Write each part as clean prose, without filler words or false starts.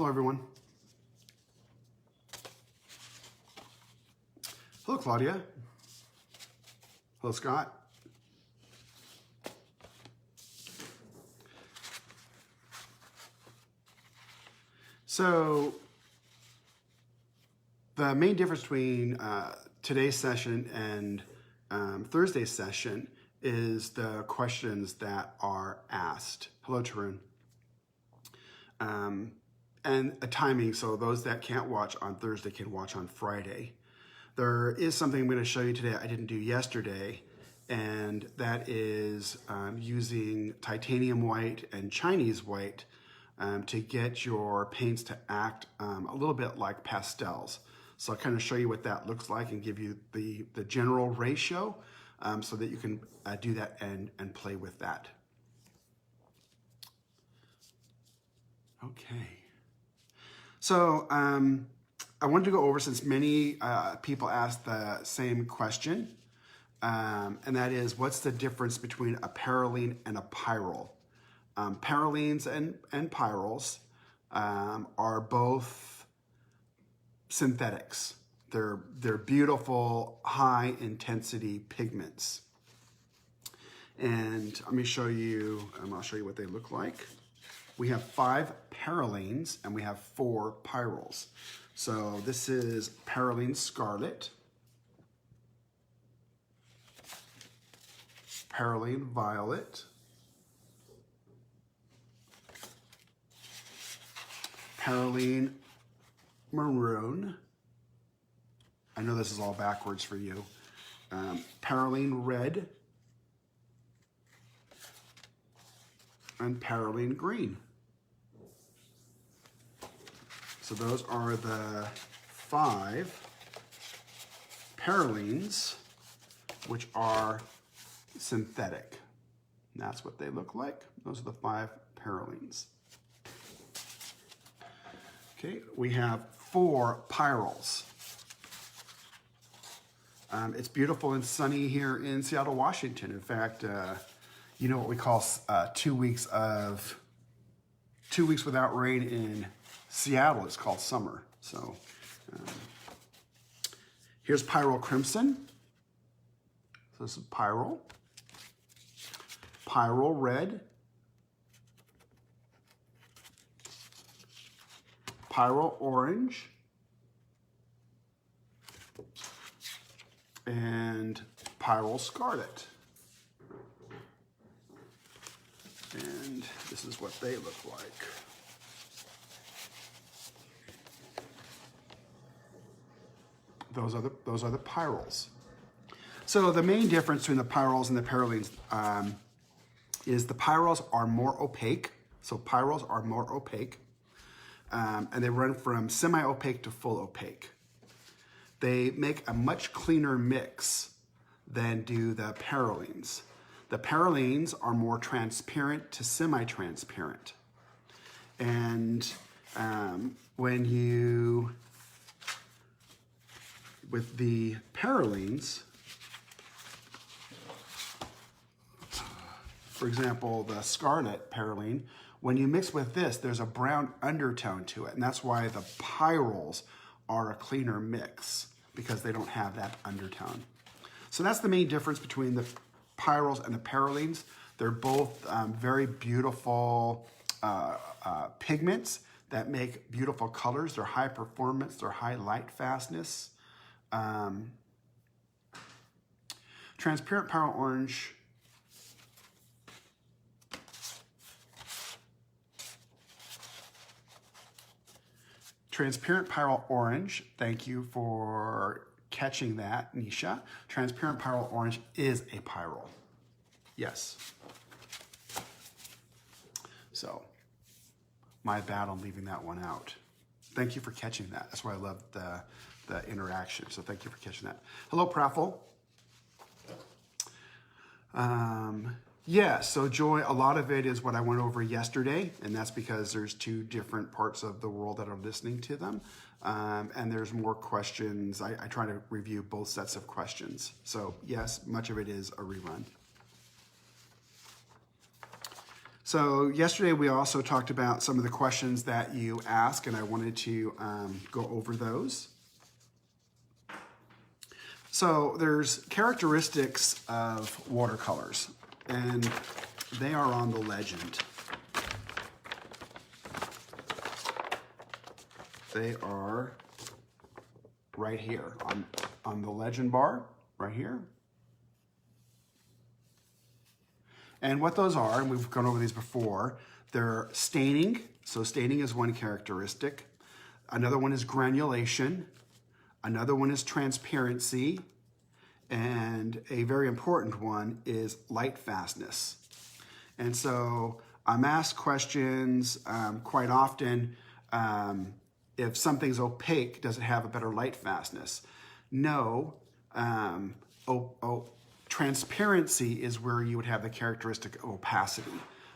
Hello, everyone. Hello, Claudia. Hello, Scott. So the main difference between today's session and Thursday's session is the questions that are asked. Hello, Tarun. And a timing, so those that can't watch on Thursday can watch on Friday. There is something I'm going to show you today I didn't do yesterday, and that is using titanium white and Chinese white to get your paints to act a little bit like pastels. So I'll kind of show you what that looks like and give you the general ratio so that you can do that and play with that. Okay. So I wanted to go over, since many people asked the same question, and that is, what's the difference between a perylene and a pyrrole? Perylines and pyrroles are both synthetics. They're beautiful, high intensity pigments. And let me show you, I'll show you what they look like. We have 5 perylines and we have 4 pyrroles. So this is perylene scarlet, perylene violet, perylene maroon. I know this is all backwards for you. Perylene red, and perylene green. So those are the 5 perylines, which are synthetic. And that's what they look like. Those are the 5 perylines. Okay, we have 4 pyrroles. It's beautiful and sunny here in Seattle, Washington. In fact, you know what we call 2 weeks without rain in Seattle is called summer. So here's pyrrole crimson. So this is pyrrole. Pyrrole red. Pyrrole orange. And pyrrole scarlet. And this is what they look like. Those are the pyrroles. So the main difference between the pyrroles and the perylines is the pyrroles are more opaque. So pyrroles are more opaque, and they run from semi-opaque to full opaque. They make a much cleaner mix than do the perylines. The perylines are more transparent to semi-transparent. And with the perylines, for example, the scarlet perylene, when you mix with this, there's a brown undertone to it. And that's why the pyrroles are a cleaner mix, because they don't have that undertone. So that's the main difference between the pyrroles and the perylines. They're both very beautiful pigments that make beautiful colors. They're high performance, they're high light fastness. Transparent pyrrole orange. Transparent pyrrole orange, thank you for catching that, Nisha. Transparent pyrrole orange is a pyrrole. Yes. So, my bad on leaving that one out. Thank you for catching that. That's why I love the interaction. So thank you for catching that. Hello, Praffle. Yeah, so Joy, a lot of it is what I went over yesterday, and that's because there's 2 different parts of the world that are listening to them. And there's more questions. I try to review both sets of questions. So yes, much of it is a rerun. So yesterday we also talked about some of the questions that you asked, and I wanted to go over those. So there's characteristics of watercolors, and they are on the legend. They are right here on the legend bar, right here. And what those are, and we've gone over these before, they're staining. So staining is one characteristic. Another one is granulation. Another one is transparency. And a very important one is light fastness. And so I'm asked questions quite often, if something's opaque, does it have a better light fastness? No. Transparency is where you would have the characteristic of opacity.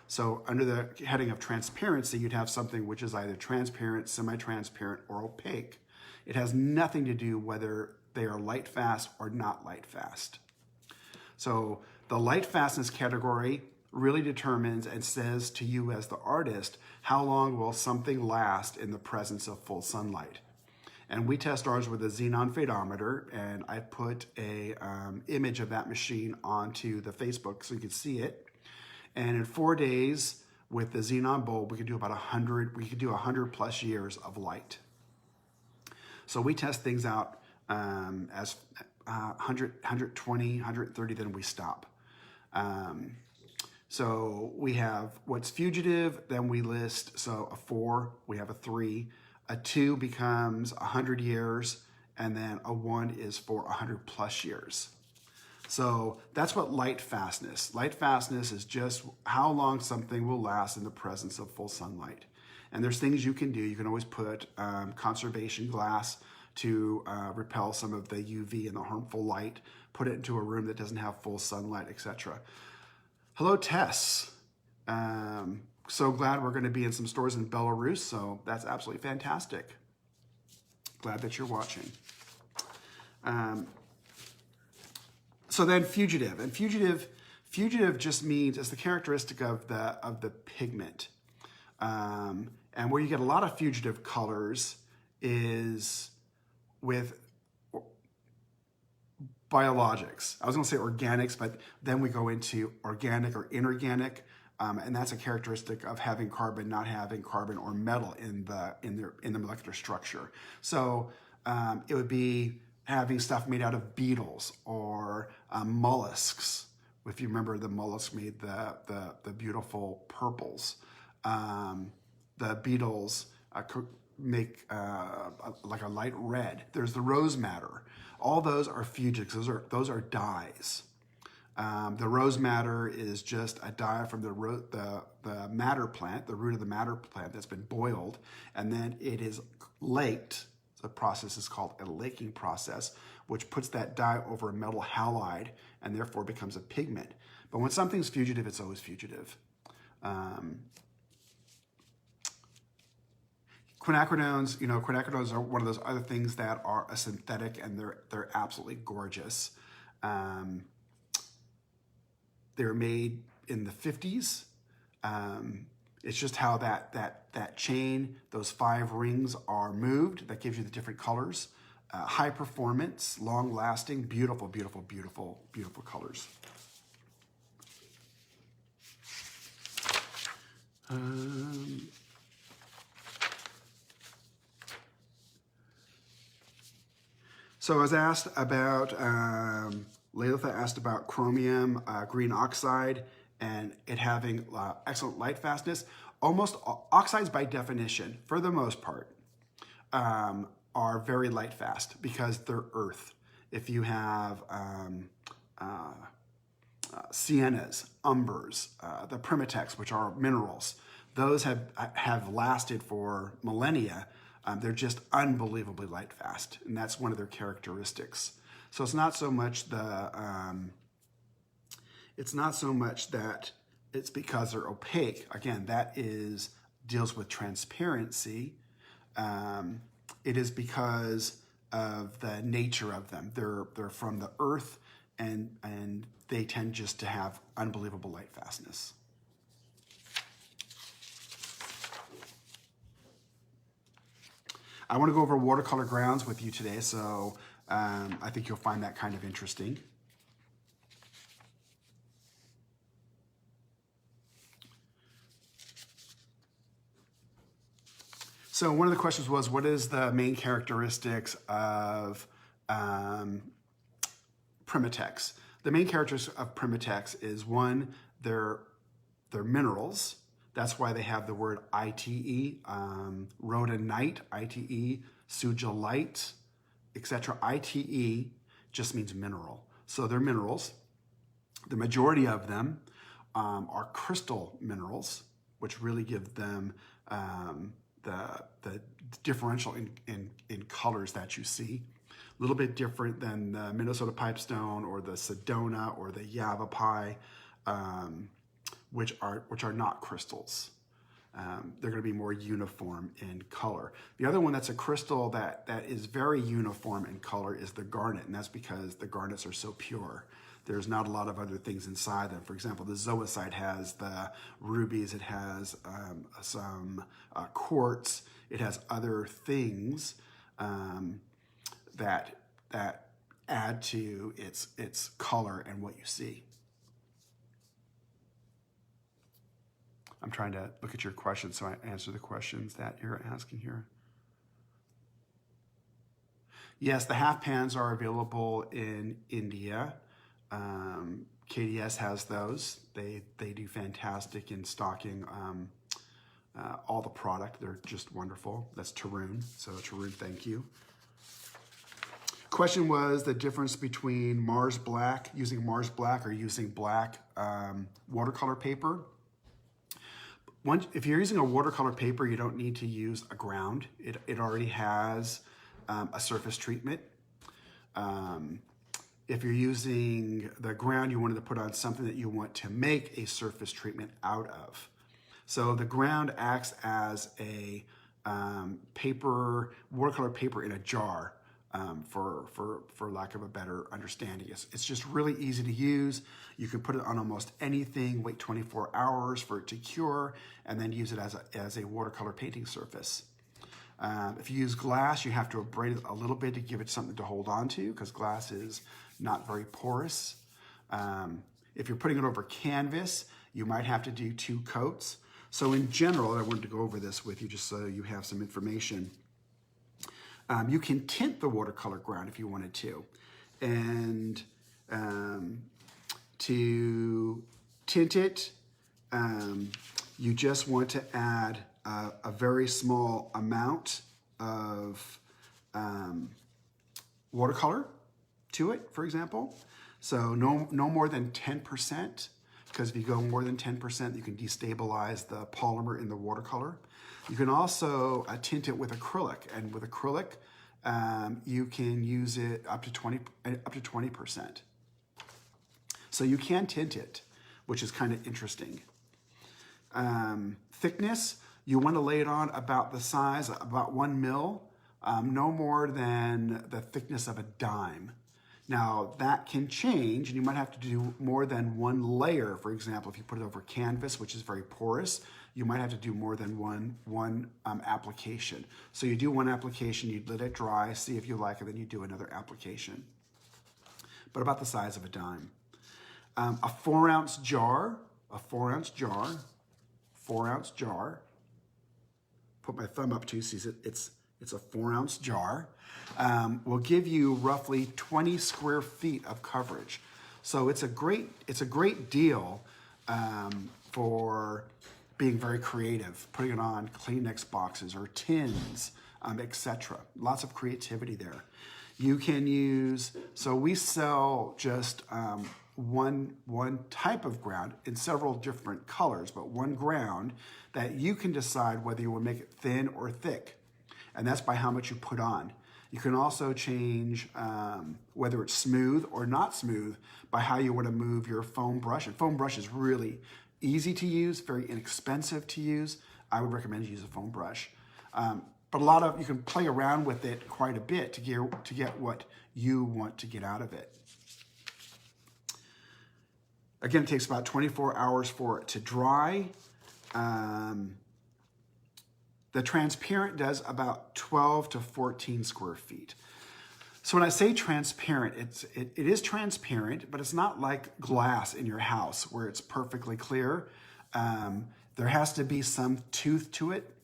So under the heading of transparency, you'd have something which is either transparent, semi-transparent, or opaque. It has nothing to do whether they are light fast or not light fast. So the light fastness category really determines and says to you as the artist, how long will something last in the presence of full sunlight? And we test ours with a xenon phaedometer, and I put a image of that machine onto the Facebook so you can see it. And in 4 days with the xenon bulb, we could do about 100 plus years of light. So we test things out as 100, 120, 130, then we stop. So we have what's fugitive, then we list, so a 4, we have a 3, a 2 becomes 100 years, and then a 1 is for 100 plus years. So that's what light fastness. Light fastness is just how long something will last in the presence of full sunlight. And there's things you can do. You can always put conservation glass to repel some of the UV and the harmful light, put it into a room that doesn't have full sunlight, etc. Hello, Tess. So glad we're going to be in some stores in Belarus, so that's absolutely fantastic. Glad that you're watching. So then fugitive, and fugitive just means it's the characteristic of the pigment, and where you get a lot of fugitive colors is with biologics. I was going to say organics, but then we go into organic or inorganic. And that's a characteristic of having carbon, not having carbon, or metal in the molecular structure. So it would be having stuff made out of beetles or mollusks. If you remember, the mollusks made the beautiful purples. The beetles make like a light red. There's the rose madder. All those are fugitives. Those are dyes. The rose madder is just a dye from the madder plant, the root of the madder plant that's been boiled, and then it is laked. The process is called a laking process, which puts that dye over a metal halide and therefore becomes a pigment. But when something's fugitive, it's always fugitive. Quinacridones, quinacridones are one of those other things that are a synthetic, and they're absolutely gorgeous. They were made in the 50s. It's just how that chain, those 5 rings are moved. That gives you the different colors. High performance, long lasting, beautiful, beautiful, beautiful, beautiful colors. So I was asked about Leilitha asked about chromium green oxide and it having excellent light fastness. Almost oxides by definition, for the most part, are very light fast because they're earth. If you have siennas, umbers, the primitex, which are minerals, those have lasted for millennia. They're just unbelievably light fast, and that's one of their characteristics. So it's not so much that it's because they're opaque. Again, that deals with transparency. It is because of the nature of them. They're from the earth, and they tend just to have unbelievable light fastness. I want to go over watercolor grounds with you today, so I think you'll find that kind of interesting. So one of the questions was, what is the main characteristics of Primitex? The main characteristics of Primitex is, one, they're minerals. That's why they have the word ITE, rhodonite, ITE, sugilite, etc. ITE just means mineral. So they're minerals. The majority of them are crystal minerals, which really give them the differential in colors that you see. A little bit different than the Minnesota pipestone or the Sedona or the Yavapai, which are not crystals. They're going to be more uniform in color. The other one that's a crystal that is very uniform in color is the garnet, and that's because the garnets are so pure. There's not a lot of other things inside them. For example, the zoisite has the rubies, it has some quartz, it has other things that add to its color and what you see. I'm trying to look at your questions so I answer the questions that you're asking here. Yes, the half pans are available in India. KDS has those. They do fantastic in stocking all the product. They're just wonderful. That's Tarun. So Tarun, thank you. Question was the difference between Mars Black, using Mars Black or using black watercolor paper. If you're using a watercolor paper, you don't need to use a ground. It already has a surface treatment. If you're using the ground, you wanted to put on something that you want to make a surface treatment out of. So the ground acts as a watercolor paper in a jar, for lack of a better understanding. It's just really easy to use. You can put it on almost anything, wait 24 hours for it to cure, and then use it as a watercolor painting surface. If you use glass, you have to abrade it a little bit to give it something to hold on to, because glass is not very porous. If you're putting it over canvas, you might have to do 2 coats. So in general, I wanted to go over this with you just so you have some information. You can tint the watercolor ground if you wanted to. And to tint it, you just want to add a very small amount of watercolor to it, for example. So no more than 10%, because if you go more than 10%, you can destabilize the polymer in the watercolor. You can also tint it with acrylic, and with acrylic, you can use it up to 20%. So you can tint it, which is kind of interesting. Thickness, you want to lay it on about the size, about 1 mil, no more than the thickness of a dime. Now that can change, and you might have to do more than 1 layer. For example, if you put it over canvas, which is very porous, you might have to do more than one application. So you do 1 application, you let it dry, see if you like it, then you do another application. But about the size of a dime. A 4-ounce jar, put my thumb up to see it's a 4-ounce jar, will give you roughly 20 square feet of coverage. So it's a great deal for being very creative, putting it on Kleenex boxes or tins, etc. Lots of creativity there. You can use, so we sell just one type of ground in several different colors, but one ground that you can decide whether you want to make it thin or thick. And that's by how much you put on. You can also change whether it's smooth or not smooth by how you want to move your foam brush. And foam brush is really easy to use, very inexpensive to use. I would recommend you use a foam brush. But you can play around with it quite a bit to get what you want to get out of it. Again, it takes about 24 hours for it to dry. The transparent does about 12 to 14 square feet. So when I say transparent, it is transparent, but it's not like glass in your house where it's perfectly clear. There has to be some tooth to it,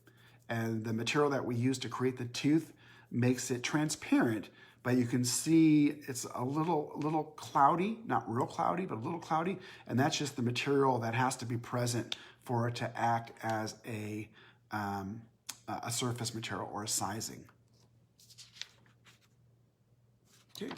and the material that we use to create the tooth makes it transparent, but you can see it's a little cloudy, not real cloudy, but a little cloudy, and that's just the material that has to be present for it to act as a surface material or a sizing. Okay.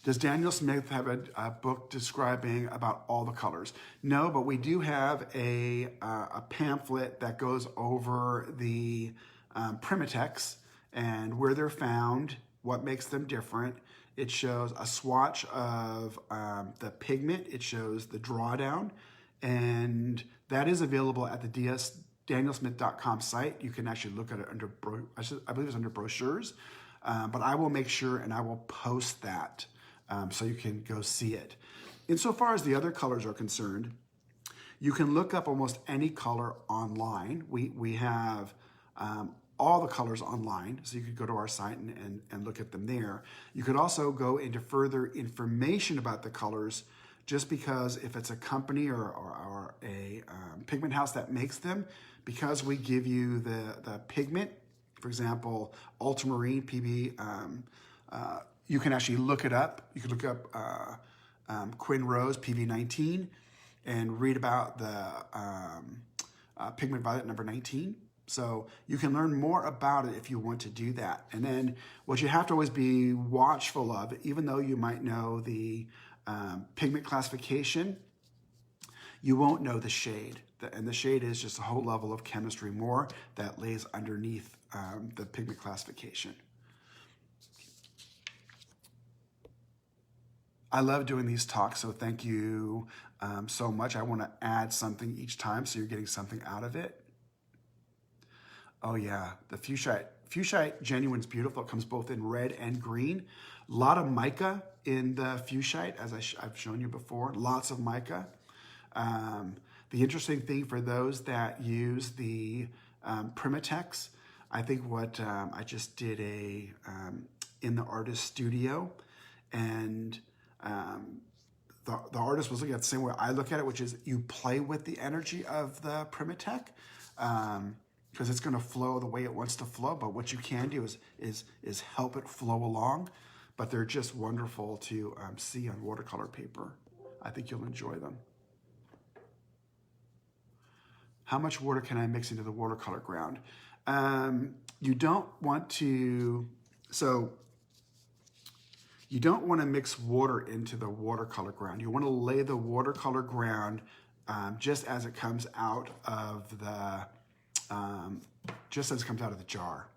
Does Daniel Smith have a book describing about all the colors? No, but we do have a pamphlet that goes over the Primitex and where they're found, what makes them different. It shows a swatch of the pigment. It shows the drawdown, and that is available at the danielsmith.com site. You can actually look at it under, I believe it's under brochures, but I will make sure and I will post that so you can go see it. Insofar as the other colors are concerned, you can look up almost any color online. We have all the colors online, so you could go to our site and look at them there. You could also go into further information about the colors, just because if it's a company or a pigment house that makes them, because we give you the pigment, for example, ultramarine PB, you can actually look it up. You can look up Quinn Rose PV19 and read about the pigment violet number 19. So you can learn more about it if you want to do that. And then what you have to always be watchful of, even though you might know the pigment classification, you won't know the shade. And the shade is just a whole level of chemistry more that lays underneath the pigment classification. I love doing these talks, so thank you so much. I want to add something each time so you're getting something out of it. Oh yeah, the Fuchsite Genuine's beautiful. It comes both in red and green. A lot of mica in the Fuchsite, as I've shown you before, lots of mica. The interesting thing for those that use the Primitex, I think what I just did in the artist studio, and the artist was looking at the same way I look at it, which is you play with the energy of the Primatech, because it's going to flow the way it wants to flow. But what you can do is help it flow along. But they're just wonderful to see on watercolor paper. I think you'll enjoy them. How much water can I mix into the watercolor ground? You don't want to, you don't want to mix water into the watercolor ground. You want to lay the watercolor ground just as it comes out of the, jar.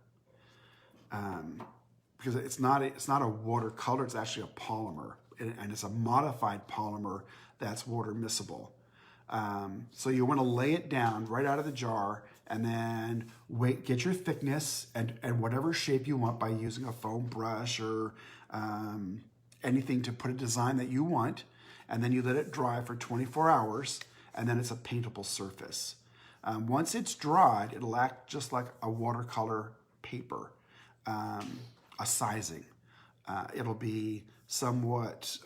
Because it's not a watercolor, it's actually a polymer, and it's a modified polymer that's water miscible. So you want to lay it down right out of the jar, and then get your thickness and whatever shape you want by using a foam brush or anything to put a design that you want, and then you let it dry for 24 hours, and then it's a paintable surface. Once it's dried, it'll act just like a watercolor paper, a sizing. It'll be somewhat,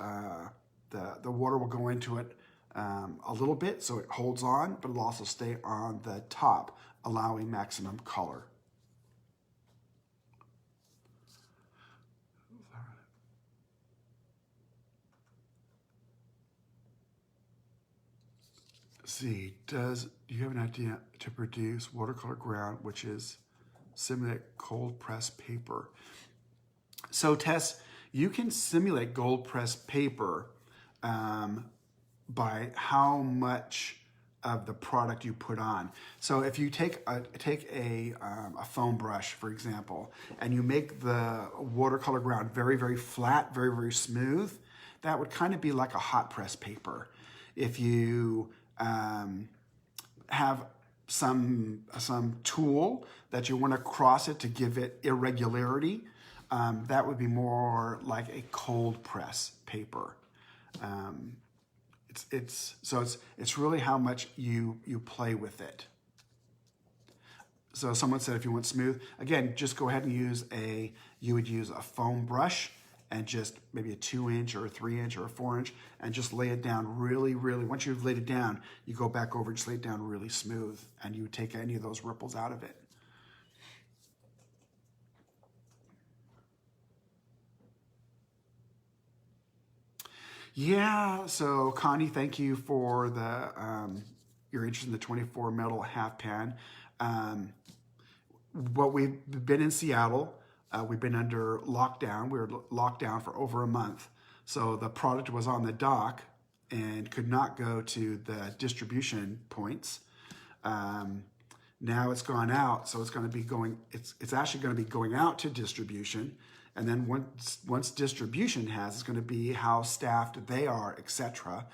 the water will go into it a little bit so it holds on, but it'll also stay on the top, allowing maximum color. See, do you have an idea to produce watercolor ground, which is simulate cold press paper? So Tess, you can simulate cold press paper by how much of the product you put on. So if you take a foam brush, for example, and you make the watercolor ground very, very flat, very, very smooth, that would kind of be like a hot press paper. If you have some tool that you want to cross it to give it irregularity, that would be more like a cold press paper. It's really how much you play with it. So someone said if you want smooth, again, just go ahead and you would use a foam brush and just maybe a 2-inch or a 3-inch or a 4-inch and just lay it down really, really, once you've laid it down, you go back over, just lay it down really smooth and you take any of those ripples out of it. Yeah, so Connie, thank you for your interest in the 24 metal half pan. What we've been in Seattle, we've been under lockdown. We were locked down for over a month. So the product was on the dock and could not go to the distribution points. Now it's gone out, so it's going to be going. It's actually going to be going out to distribution, and then once distribution has, it's going to be how staffed they are, etc.,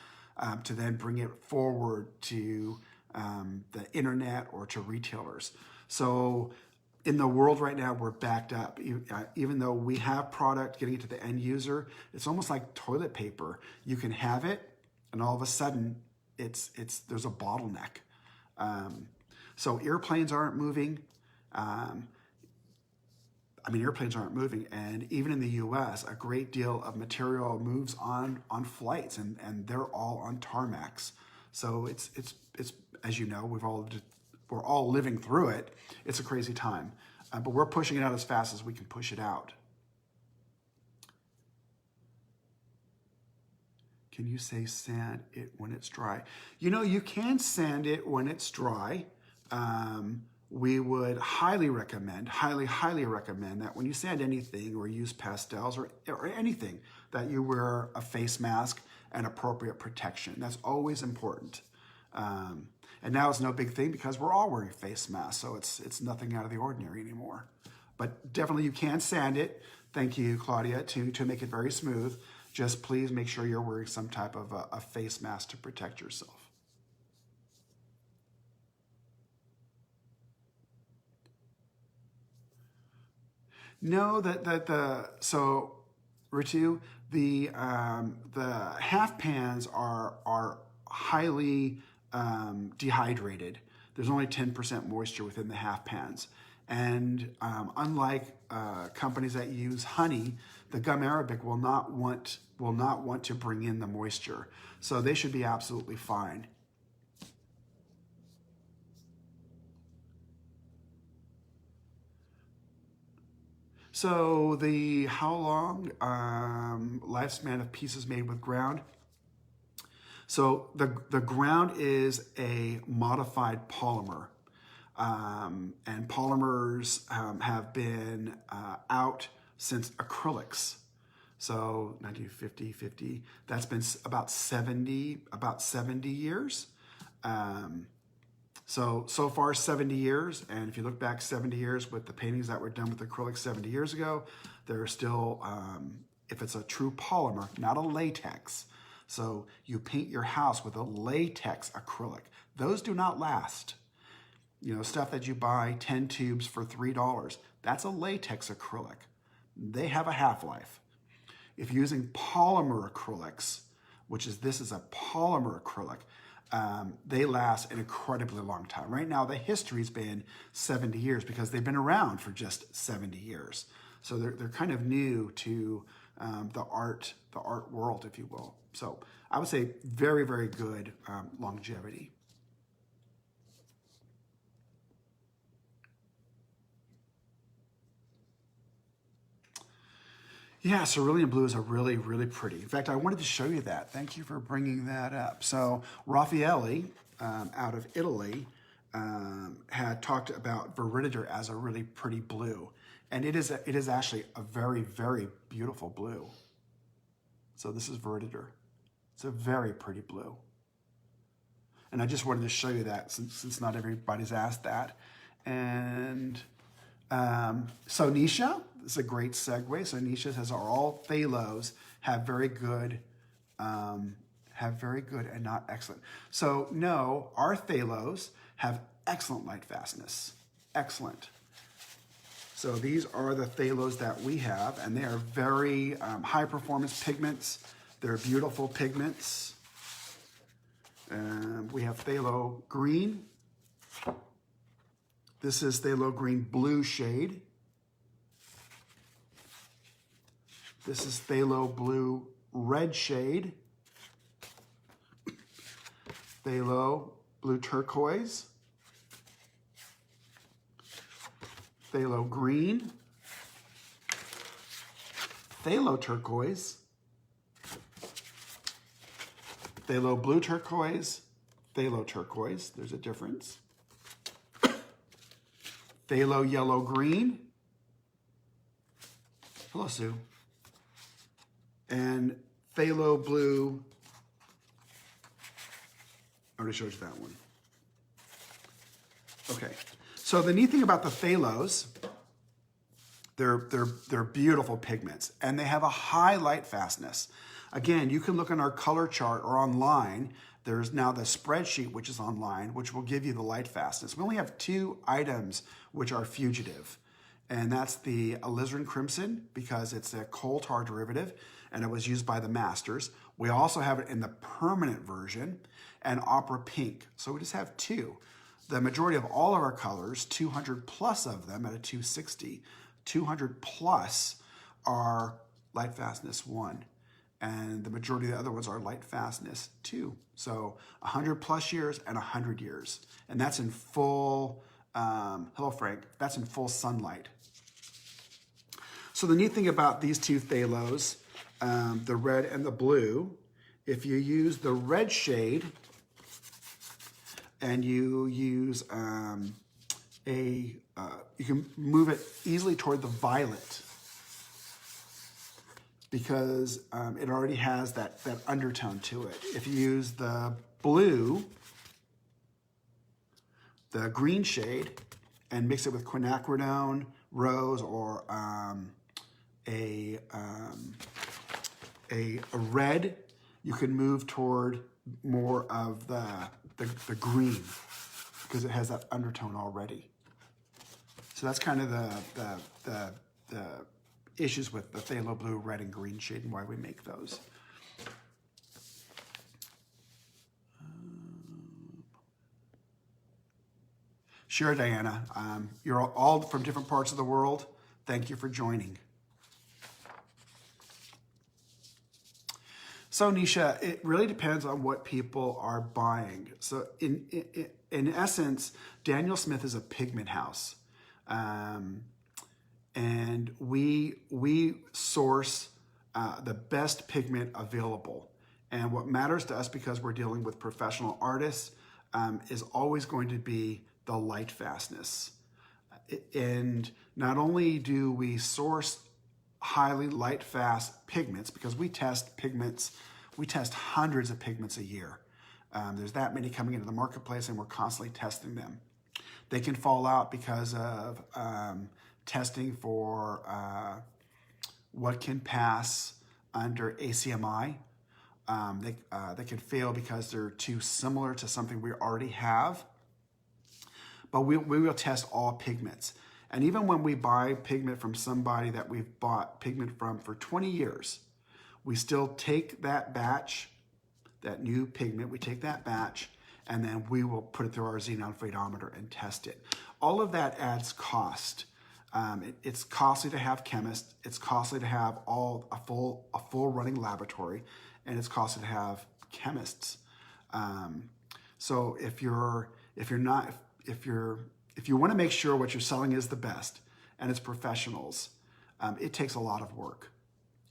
to then bring it forward to the internet or to retailers. So in the world right now, we're backed up. Even though we have product getting it to the end user, it's almost like toilet paper. You can have it, and all of a sudden, there's a bottleneck. So airplanes aren't moving. Airplanes aren't moving, and even in the U.S., a great deal of material moves on flights, and they're all on tarmacs. So it's as you know, we're all living through it. It's a crazy time, but we're pushing it out as fast as we can push it out. Can you say sand it when it's dry? You can sand it when it's dry. We would highly recommend that when you sand anything or use pastels or anything, that you wear a face mask and appropriate protection. That's always important. And now it's no big thing because we're all wearing face masks, so it's nothing out of the ordinary anymore. But definitely you can sand it. Thank you, Claudia, to make it very smooth. Just please make sure you're wearing some type of a face mask to protect yourself. No, so Ritu, the half pans are highly dehydrated. There's only 10% moisture within the half pans, and unlike companies that use honey, the gum arabic will not want to bring in the moisture, so they should be absolutely fine. So how long lifespan of pieces made with ground? So the ground is a modified polymer, and polymers have been out since acrylics. So 1950, that's been about 70 years. So far 70 years, and if you look back 70 years with the paintings that were done with acrylic 70 years ago, they're still, if it's a true polymer, not a latex. So you paint your house with a latex acrylic. Those do not last. Stuff that you buy 10 tubes for $3, that's a latex acrylic. They have a half-life. If you're using polymer acrylics, this is a polymer acrylic, they last an incredibly long time. Right now, the history's been 70 years because they've been around for just 70 years. So they're kind of new to the art world, if you will. So I would say very, very good longevity. Yeah, cerulean blue is really, really pretty. In fact, I wanted to show you that. Thank you for bringing that up. So Raffaelli, out of Italy, had talked about Viriditor as a really pretty blue. And it is actually a very, very beautiful blue. So this is Viriditor. It's a very pretty blue. And I just wanted to show you that since not everybody's asked that. And so Nisha, this is a great segue. So Nisha says all phthalos have very good and not excellent. So no, our phthalos have excellent light fastness. Excellent. So these are the phthalos that we have, and they are very high performance pigments. They're beautiful pigments. We have phthalo green. This is phthalo green blue shade. This is phthalo blue red shade. Phthalo blue turquoise. Phthalo green. Phthalo turquoise. Phthalo blue turquoise. Phthalo turquoise. There's a difference. Phthalo yellow green. Hello, Sue. And phthalo blue. I already showed you that one. Okay. So the neat thing about the phthalos, they're beautiful pigments, and they have a high light fastness. Again, you can look in our color chart or online. There's now the spreadsheet, which is online, which will give you the light fastness. We only have 2 items which are fugitive, and that's the alizarin crimson, because it's a coal tar derivative, and it was used by the masters. We also have it in the permanent version, and opera pink. So we just have 2. The majority of all of our colors, 200 plus of them at a 260, 200 plus are light fastness 1. And the majority of the other ones are light fastness 2. So 100 plus years and 100 years. And that's in full, hello Frank, that's in full sunlight. So the neat thing about these 2 phthalos, the red and the blue, if you use the red shade and you use you can move it easily toward the violet, because it already has that undertone to it. If you use the blue, the green shade, and mix it with quinacridone, rose, or a red, you can move toward more of the green, because it has that undertone already. So that's kind of the issues with the phthalo blue, red, and green shade, and why we make those. Sure, Diana. You're all from different parts of the world. Thank you for joining. So, Nisha, it really depends on what people are buying. So, in essence, Daniel Smith is a pigment house. And we source the best pigment available. And what matters to us, because we're dealing with professional artists, is always going to be the light fastness. And not only do we source highly light fast pigments, because we test pigments, we test hundreds of pigments a year. There's that many coming into the marketplace, and we're constantly testing them. They can fall out because of testing for what can pass under ACMI. They can fail because they're too similar to something we already have. But we will test all pigments. And even when we buy pigment from somebody that we've bought pigment from for 20 years, we still take that batch, that new pigment, we take that batch, and then we will put it through our xenon photometer and test it. All of that adds cost. It's costly to have chemists. It's costly to have a full running laboratory, and it's costly to have chemists. So if you want to make sure what you're selling is the best and it's professionals, it takes a lot of work.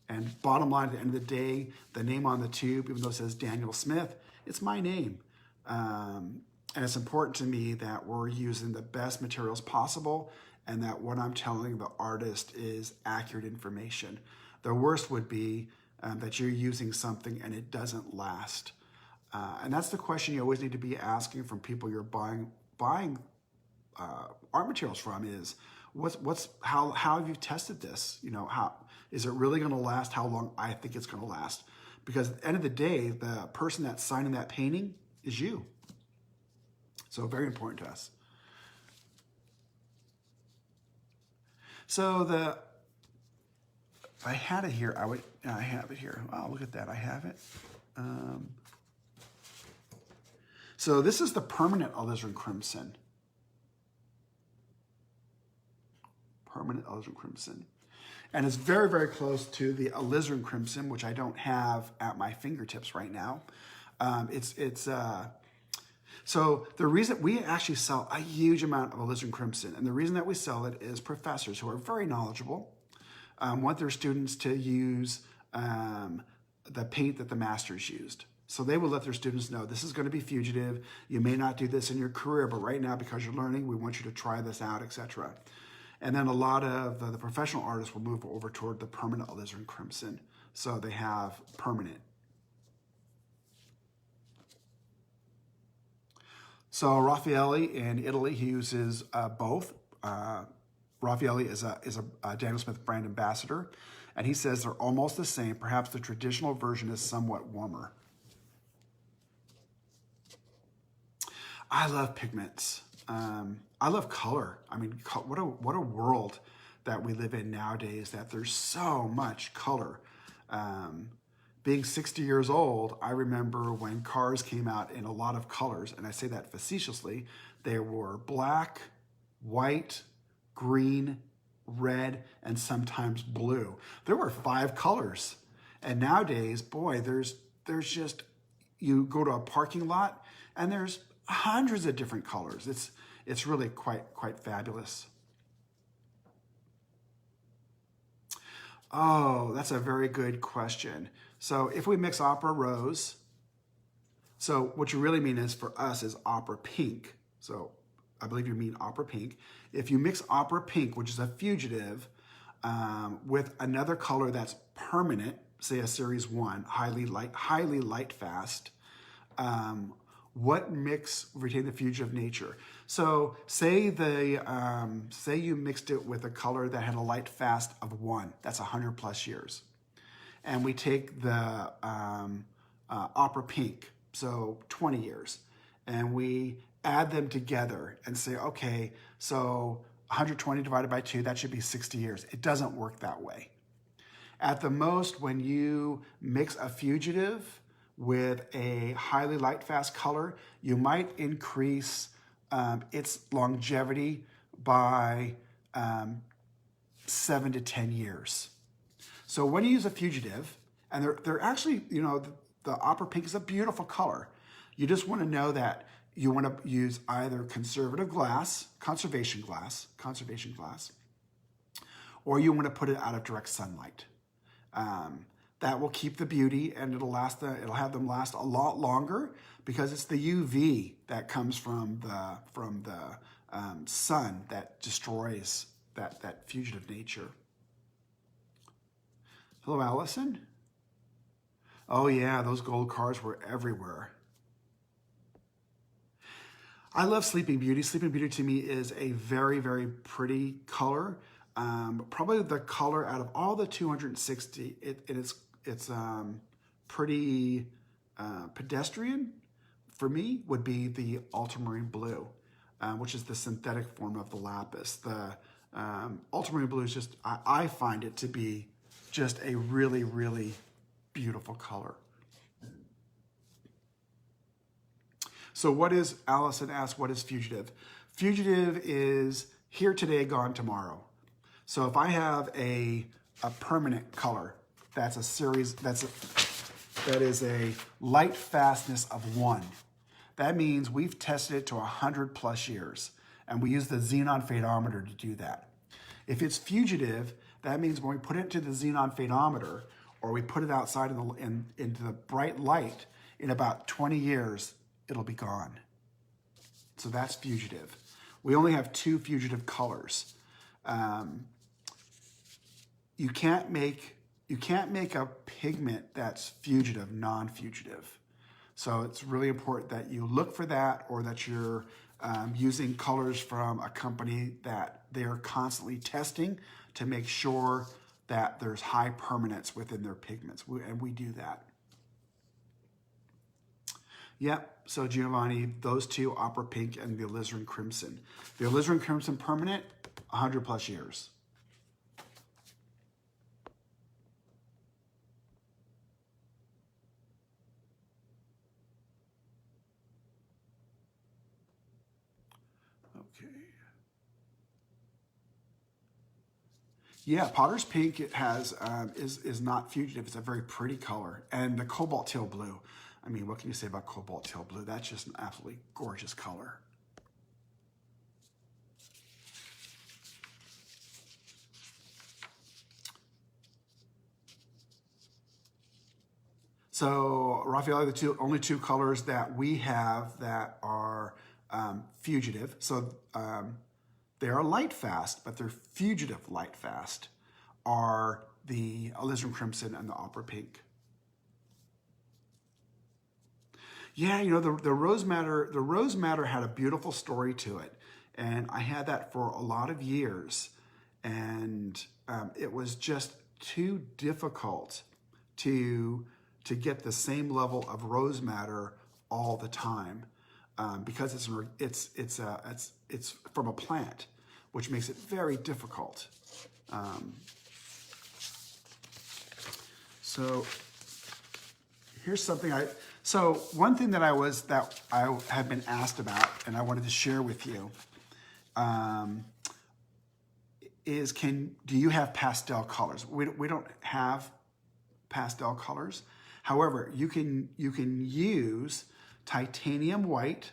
And bottom line, at the end of the day, the name on the tube, even though it says Daniel Smith, it's my name. And it's important to me that we're using the best materials possible, and that what I'm telling the artist is accurate information. The worst would be that you're using something and it doesn't last. And that's the question you always need to be asking from people you're buying art materials from, is how have you tested this? You know, how is it really going to last? How long I think it's going to last? Because at the end of the day, the person that's signing that painting is you. So very important to us. So if I had it here, I have it here. Wow, look at that, I have it. So this is the permanent alizarin crimson. Permanent alizarin crimson. And it's very, very close to the alizarin crimson, which I don't have at my fingertips right now. So the reason we actually sell a huge amount of alizarin crimson, and the reason that we sell it is professors who are very knowledgeable want their students to use the paint that the masters used. So they will let their students know this is going to be fugitive. You may not do this in your career, but right now, because you're learning, we want you to try this out, etc. And then a lot of the professional artists will move over toward the permanent alizarin crimson. So they have permanent. So Raffaele in Italy, he uses both. Raffaele is a Daniel Smith brand ambassador, and he says they're almost the same. Perhaps the traditional version is somewhat warmer. I love pigments. I love color. I mean, what a world that we live in nowadays, that there's so much color. Being 60 years old, I remember when cars came out in a lot of colors, and I say that facetiously. They were black, white, green, red, and sometimes blue. There were 5 colors. And nowadays, boy, there's just, you go to a parking lot and there's hundreds of different colors. It's really quite fabulous. Oh, that's a very good question. So if we mix opera rose, so what you really mean is for us is opera pink. So I believe you mean opera pink. If you mix opera pink, which is a fugitive, with another color that's permanent, say a series 1, highly light fast, what mix retain the fugitive nature? So say you mixed it with a color that had a light fast of 1. That's 100 plus years. And we take the opera pink, so 20 years, and we add them together and say, okay, so 120 divided by 2, that should be 60 years. It doesn't work that way. At the most, when you mix a fugitive with a highly light fast color, you might increase its longevity by 7 to 10 years. So when you use a fugitive, and they're actually, the opera pink is a beautiful color. You just want to know that you want to use either conservation glass, or you want to put it out of direct sunlight. That will keep the beauty, and it'll have them last a lot longer, because it's the UV that comes from the sun that destroys that fugitive nature. Hello, Allison. Oh yeah, those gold cars were everywhere. I love Sleeping Beauty. Sleeping Beauty to me is a very, very pretty color. Probably the color out of all the 260, it's pretty pedestrian for me, would be the ultramarine blue, which is the synthetic form of the lapis. The ultramarine blue is just, I find it to be just a really, really beautiful color. So Allison asked, what is fugitive? Fugitive is here today, gone tomorrow. So if I have a permanent color, that's a series, that is a light fastness of 1. That means we've tested it to 100 plus years, and we use the xenon phaedometer to do that. If it's fugitive, that means when we put it into the xenon phaedometer, or we put it outside into the bright light, in about 20 years, it'll be gone. So that's fugitive. We only have 2 fugitive colors. You can't make a pigment that's fugitive, non-fugitive. So it's really important that you look for that, or that you're using colors from a company that they're constantly testing to make sure that there's high permanence within their pigments, and we do that. Yep, so Giovanni, those 2, opera pink and the alizarin crimson. The alizarin crimson permanent, 100 plus years. Yeah, Potter's Pink it has is not fugitive. It's a very pretty color, and the cobalt teal blue. I mean, what can you say about cobalt teal blue? That's just an absolutely gorgeous color. So, Raphael, the only two colors that we have that are fugitive. So they are light fast, but they're fugitive light fast, are the alizarin crimson and the opera pink. Yeah, you know, the rose madder had a beautiful story to it, and I had that for a lot of years, and it was just too difficult to get the same level of rose madder all the time, because it's from a plant, which makes it very difficult. So here's something so one thing that I had been asked about, and I wanted to share with you, is do you have pastel colors? We don't have pastel colors. However, you can use titanium white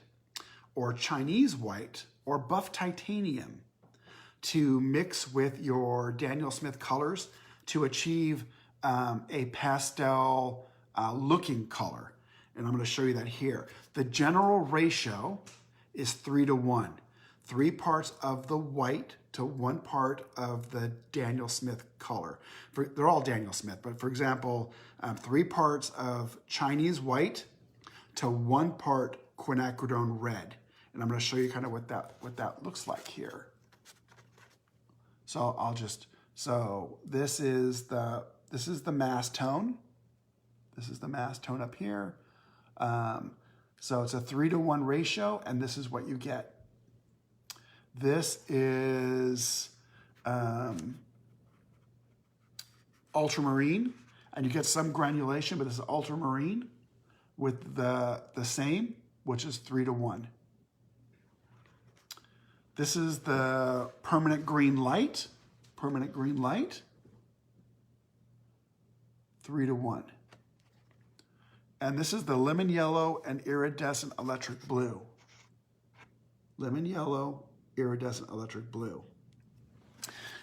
or Chinese white or buff titanium to mix with your Daniel Smith colors to achieve a pastel looking color. And I'm going to show you that here. The general ratio is 3:1. 3 parts of the white to 1 part of the Daniel Smith color. They're all Daniel Smith, but for example, 3 parts of Chinese white to 1 part quinacridone red. And I'm going to show you kind of what that looks like here. So this is the mass tone. This is the mass tone up here. So it's a 3:1 ratio, and this is what you get. This is ultramarine, and you get some granulation, but this is ultramarine with the same, which is 3:1. This is the permanent green light, 3:1. And this is the lemon yellow and iridescent electric blue. Lemon yellow, iridescent electric blue.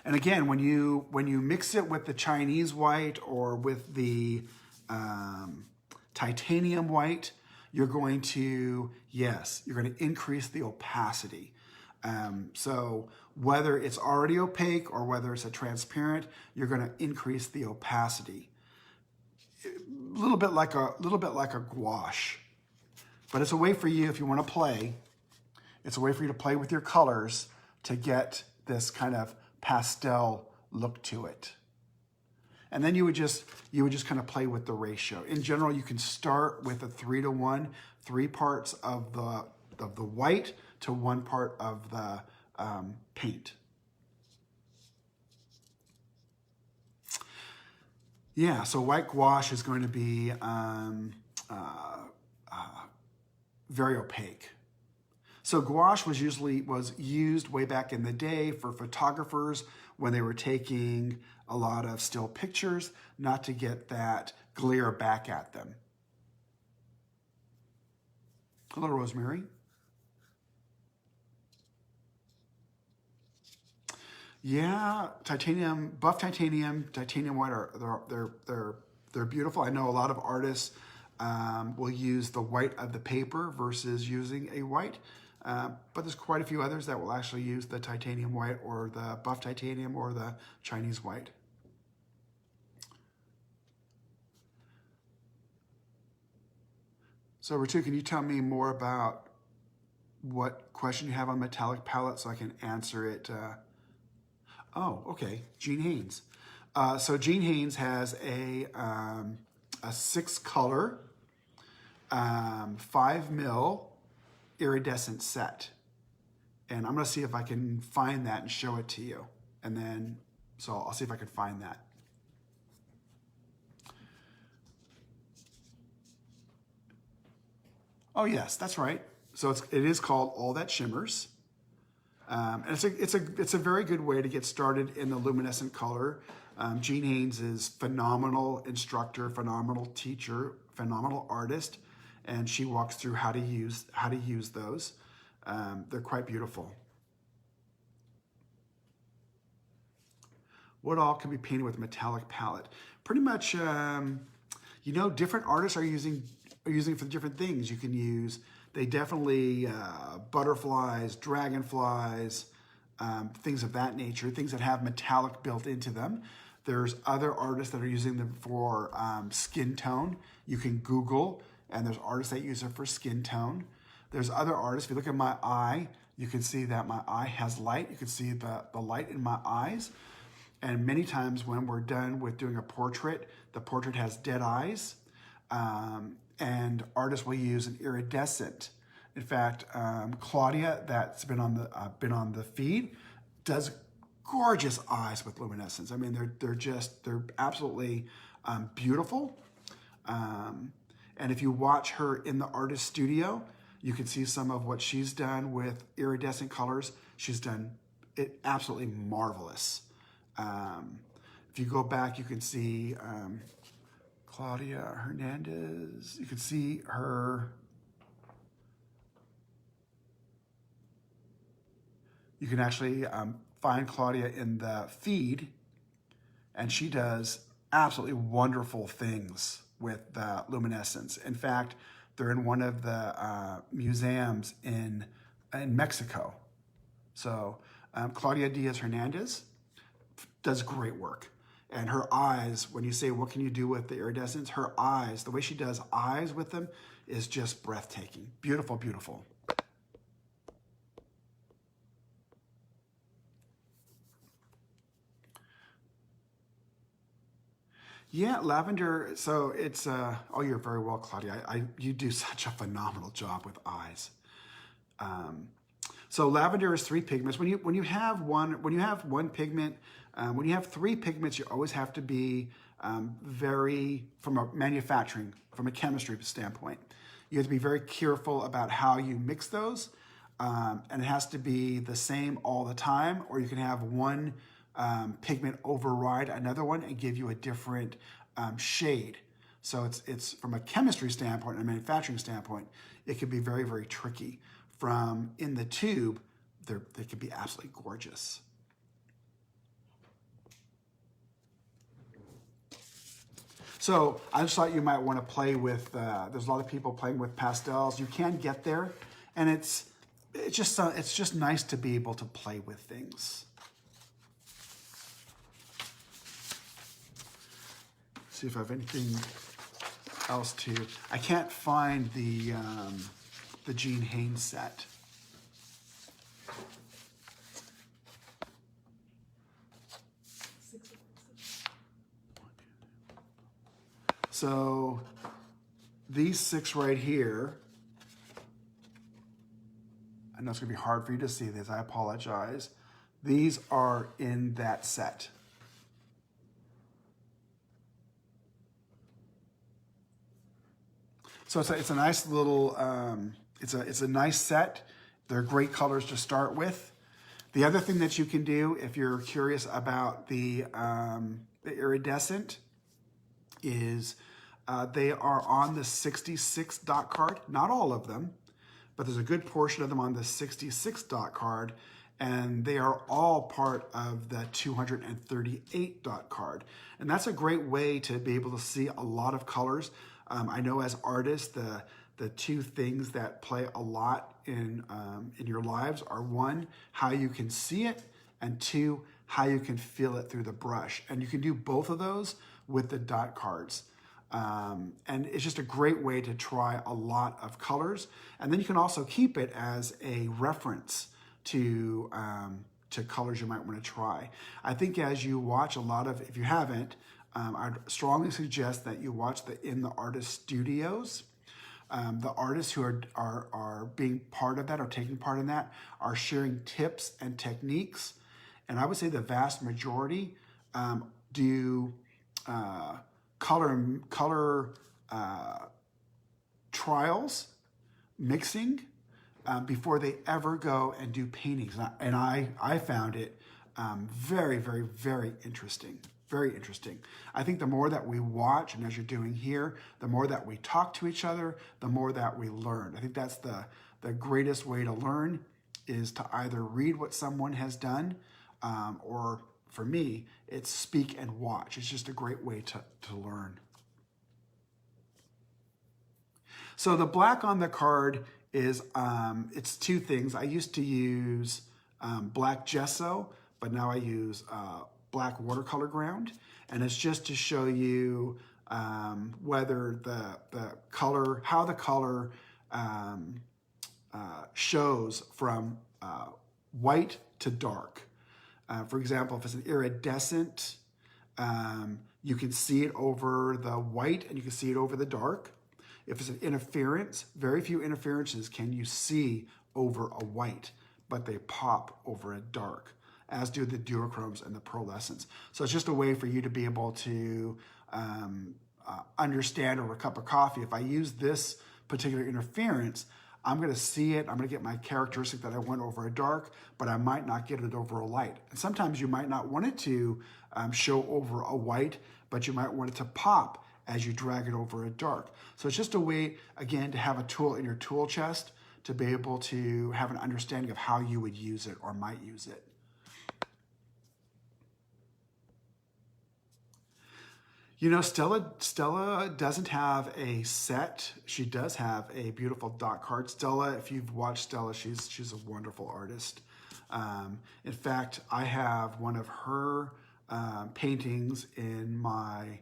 And again, when you mix it with the Chinese white or with the titanium white, you're going to increase the opacity. So whether it's already opaque or whether it's a transparent, you're going to increase the opacity. A little bit like a gouache, but it's a way for you, if you want to play, it's a way for you to play with your colors to get this kind of pastel look to it. And then you would just kind of play with the ratio. In general, you can start with a 3:1, 3 parts of the white to 1 part of the paint. Yeah, so white gouache is going to be very opaque. So gouache was used way back in the day for photographers when they were taking a lot of still pictures, not to get that glare back at them. Hello, Rosemary. Yeah, titanium, buff titanium, titanium white they're beautiful. I know a lot of artists will use the white of the paper versus using a white, but there's quite a few others that will actually use the titanium white or the buff titanium or the Chinese white. So Ritu, can you tell me more about what question you have on metallic palette so I can answer it? Oh, okay, Jean Haynes. So Jean Haynes has a 6-color, 5mm iridescent set. And I'm gonna see if I can find that and show it to you. And then, so I'll see if I can find that. Oh yes, that's right. So it is called All That Shimmers. And it's a very good way to get started in the luminescent color. Jean Haynes is phenomenal instructor, phenomenal teacher, phenomenal artist, and she walks through how to use those. They're quite beautiful. What all can be painted with a metallic palette? Pretty much, you know, different artists are using for different things. You can use, they definitely, butterflies, dragonflies, things of that nature, things that have metallic built into them. There's other artists that are using them for skin tone. You can Google, and there's artists that use it for skin tone. There's other artists, if you look at my eye, you can see that my eye has light. You can see the light in my eyes. And many times when we're done with doing a portrait, the portrait has dead eyes. And artists will use an iridescent. In fact, Claudia, that's been on the feed, does gorgeous eyes with luminescence. I mean, they're absolutely beautiful. And if you watch her in the artist studio, you can see some of what she's done with iridescent colors. She's done it absolutely marvelous. If you go back, you can see Claudia Hernandez. You can see her. You can actually find Claudia in the feed, and she does absolutely wonderful things with the luminescence. In fact, they're in one of the museums in Mexico. So Claudia Diaz Hernandez does great work. And her eyes, when you say, what can you do with the iridescence? Her eyes, the way she does eyes with them is just breathtaking. Beautiful, beautiful. Yeah, lavender, so it's, oh, you're very well, Claudia. You do such a phenomenal job with eyes. So lavender is 3 pigments. When you have one pigment, when you have 3 pigments, you always have to be very, from a chemistry standpoint, you have to be very careful about how you mix those. And it has to be the same all the time, or you can have one pigment override another one and give you a different shade. So it's from a chemistry standpoint and a manufacturing standpoint, it can be very, very tricky. From in the tube, they can be absolutely gorgeous. So I just thought you might want to play with, there's a lot of people playing with pastels. You can get there, and it's just nice to be able to play with things. See if I have anything else to. I can't find the Jean Haynes set. So these 6 right here, I know it's gonna be hard for you to see this, I apologize. These are in that set. So it's a nice little, it's a nice set. They're great colors to start with. The other thing that you can do if you're curious about the iridescent is they are on the 66 dot card. Not all of them, but there's a good portion of them on the 66 dot card, and they are all part of the 238 dot card. And that's a great way to be able to see a lot of colors. I know as artists, the 2 things that play a lot in your lives are 1, how you can see it, and 2, how you can feel it through the brush. And you can do both of those with the dot cards. And it's just a great way to try a lot of colors. And then you can also keep it as a reference to colors you might want to try. I think as you watch a lot of, if you haven't, I'd strongly suggest that you watch in the artist studios. The artists who are being part of that or taking part in that are sharing tips and techniques. And I would say the vast majority do color trials, mixing, before they ever go and do paintings. And I found it very, very, very interesting. Very interesting. I think the more that we watch, and as you're doing here, the more that we talk to each other, the more that we learn. I think that's the greatest way to learn, is to either read what someone has done, or for me, it's speak and watch. It's just a great way to learn. So the black on the card is, it's two things. I used to use black gesso, but now I use black watercolor ground. And it's just to show you whether the color, how the color shows from white to dark. For example, if it's an iridescent, you can see it over the white and you can see it over the dark. If it's an interference, very few interferences can you see over a white, but they pop over a dark, as do the duochromes and the pearlescents. So it's just a way for you to be able to understand over a cup of coffee. If I use this particular interference, I'm going to see it. I'm going to get my characteristic that I want over a dark, but I might not get it over a light. And sometimes you might not want it to show over a white, but you might want it to pop as you drag it over a dark. So it's just a way, again, to have a tool in your tool chest to be able to have an understanding of how you would use it or might use it. You know, Stella doesn't have a set. She does have a beautiful dot card. Stella, if you've watched Stella, she's a wonderful artist. In fact, I have one of her paintings in my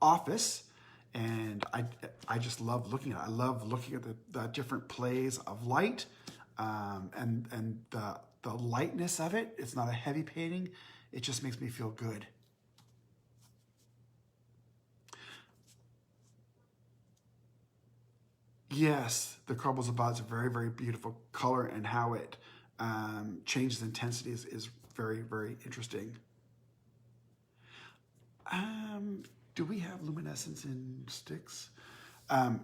office, and I just love looking at it. I love looking at the different plays of light and the lightness of it. It's not a heavy painting. It just makes me feel good. Yes, the Crumbles of Bod is a very, very beautiful color, and how it changes intensity is very, very interesting. Do we have luminescence in sticks?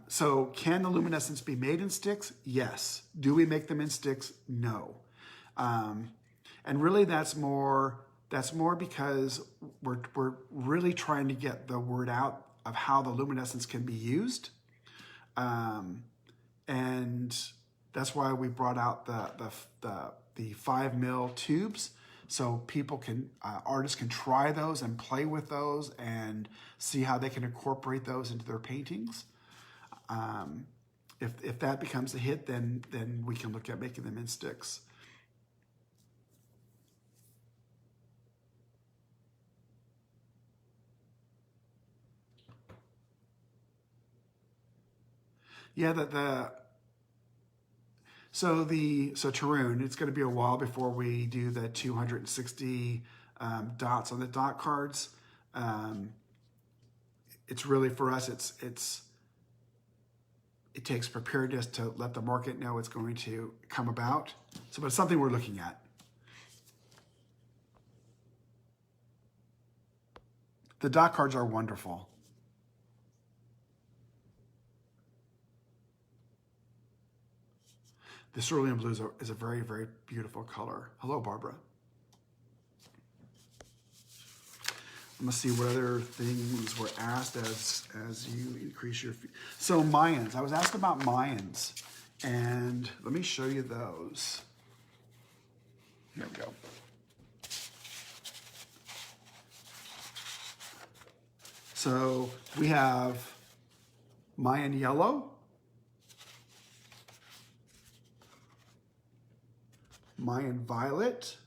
So can the luminescence be made in sticks? Yes. Do we make them in sticks? No. And really that's more because we're really trying to get the word out of how the luminescence can be used. And that's why we brought out the 5 mil tubes, so people can, artists can try those and play with those and see how they can incorporate those into their paintings. If that becomes a hit, then we can look at making them in sticks. Yeah, so Tarun, it's going to be a while before we do the 260 dots on the dot cards. It's really, for us, it takes preparedness to let the market know it's going to come about. So, but it's something we're looking at. The dot cards are wonderful. The cerulean blue is a very, very beautiful color. Hello, Barbara. I'm gonna see what other things were asked as you increase your fee. So Mayans, I was asked about Mayans, and let me show you those. Here we go. So we have Mayan yellow, Mayan violet,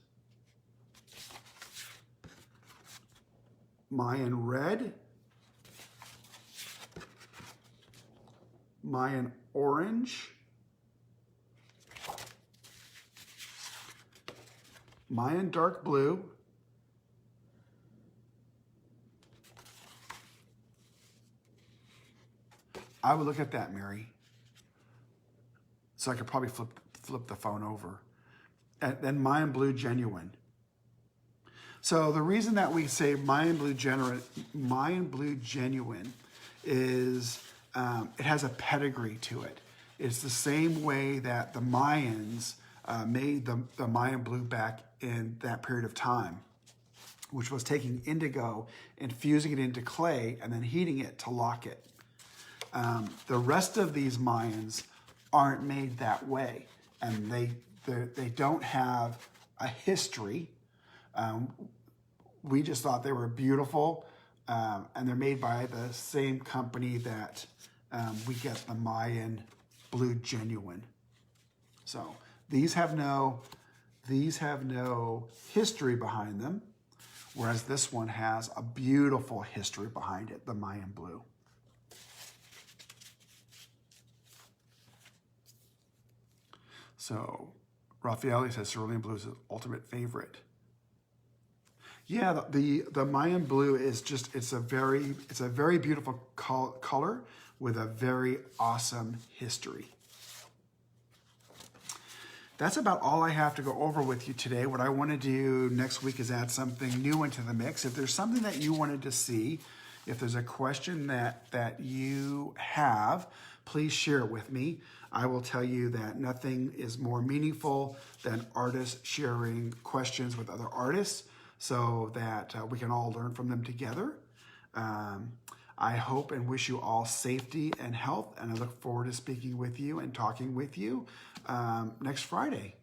Mayan red, Mayan orange, Mayan dark blue, I would look at that, Mary. So I could probably flip the phone over. And then Mayan blue genuine. So the reason that we say Mayan blue genuine is it has a pedigree to it. It's the same way that the Mayans made the Mayan blue back in that period of time, which was taking indigo and fusing it into clay and then heating it to lock it. The rest of these Mayans aren't made that way, and they don't have a history. We just thought they were beautiful, and they're made by the same company that we get the Mayan Blue Genuine. So these have no history behind them, whereas this one has a beautiful history behind it, the Mayan Blue. So Raffaele says cerulean blue is his ultimate favorite. Yeah, the Mayan blue is just, it's a very beautiful color with a very awesome history. That's about all I have to go over with you today. What I want to do next week is add something new into the mix. If there's something that you wanted to see, if there's a question that you have, please share it with me. I will tell you that nothing is more meaningful than artists sharing questions with other artists so that we can all learn from them together. I hope and wish you all safety and health, and I look forward to speaking with you and talking with you next Friday.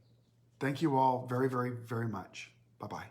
Thank you all very, very, very much. Bye-bye.